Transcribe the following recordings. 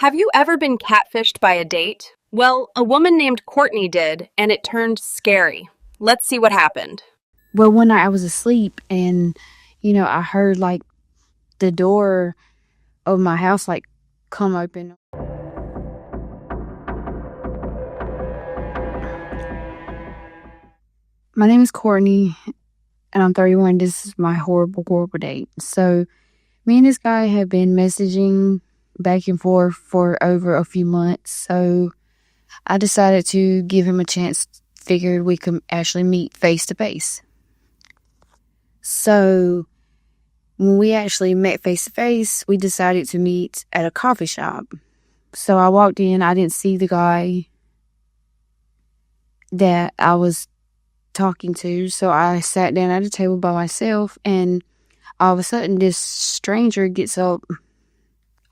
Have you ever been catfished by a date? Well, a woman named Courtney did, and it turned scary. Let's see what happened. Well, one night I was asleep and, I heard like the door of my house like come open. My name is Courtney and I'm 31. This is my horrible, horrible date. So me and this guy have been messaging back and forth for over a few months. So I decided to give him a chance, figured we could actually meet face to face. So when we actually met face to face, we decided to meet at a coffee shop. So I walked in, I didn't see the guy that I was talking to. So I sat down at a table by myself, and all of a sudden this stranger gets up,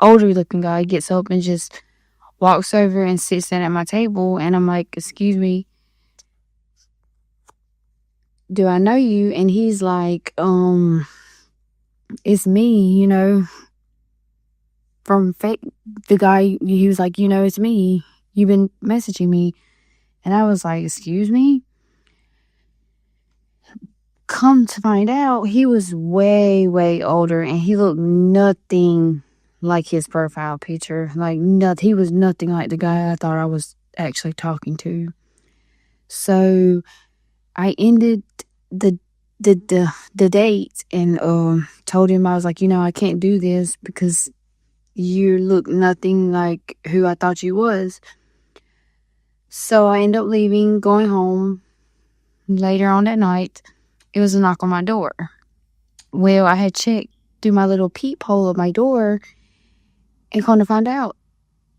older looking guy gets up and just walks over and sits down at my table. And I'm like, "Excuse me, do I know you?" And he's like, "It's me, from fake." The guy, he was like, "It's me. You've been messaging me." And I was like, "Excuse me?" Come to find out, he was way, way older, and he looked nothing like his profile picture. He was nothing like the guy I thought I was actually talking to. So I ended the date and told him, I was like, "I can't do this because you look nothing like who I thought you was." So I ended up leaving, going home. Later on that night, it was a knock on my door. Well, I had checked through my little peephole of my door, and come to find out,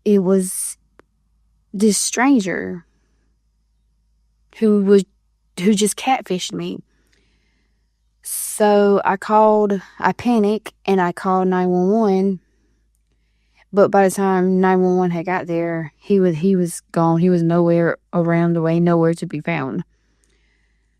it was this stranger who just catfished me. So I panicked, and I called 911. But by the time 911 had got there, he was gone. He was nowhere around the way, nowhere to be found.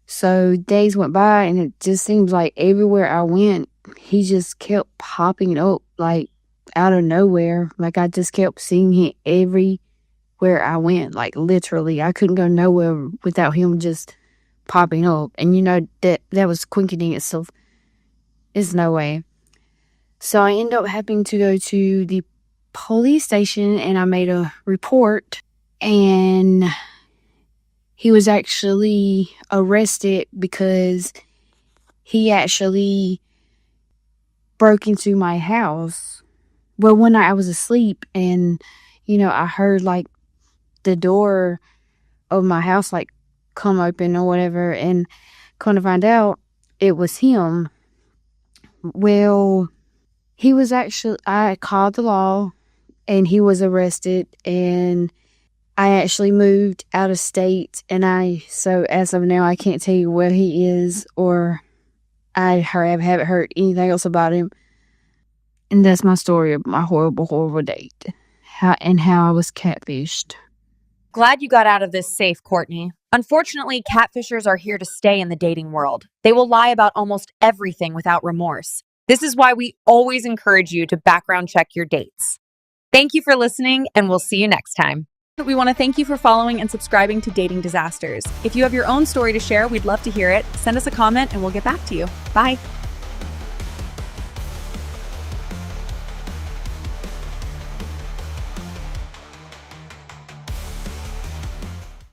So days went by, and it just seems like everywhere I went, he just kept popping up, like out of nowhere. Like I just kept seeing him everywhere I went. Like literally, I couldn't go nowhere without him just popping up. And that was quickening itself. There's no way. So I ended up having to go to the police station, and I made a report, and he was actually arrested because he actually broke into my house. Well, one night I was asleep, and I heard like the door of my house like come open or whatever, and come to find out, it was him. Well, I called the law, and he was arrested, and I actually moved out of state, and so as of now, I can't tell you where he is, or I haven't heard anything else about him. And that's my story of my horrible, horrible date, how I was catfished. Glad you got out of this safe, Courtney. Unfortunately, catfishers are here to stay in the dating world. They will lie about almost everything without remorse. This is why we always encourage you to background check your dates. Thank you for listening, and we'll see you next time. We want to thank you for following and subscribing to Dating Disasters. If you have your own story to share, we'd love to hear it. Send us a comment and we'll get back to you. Bye.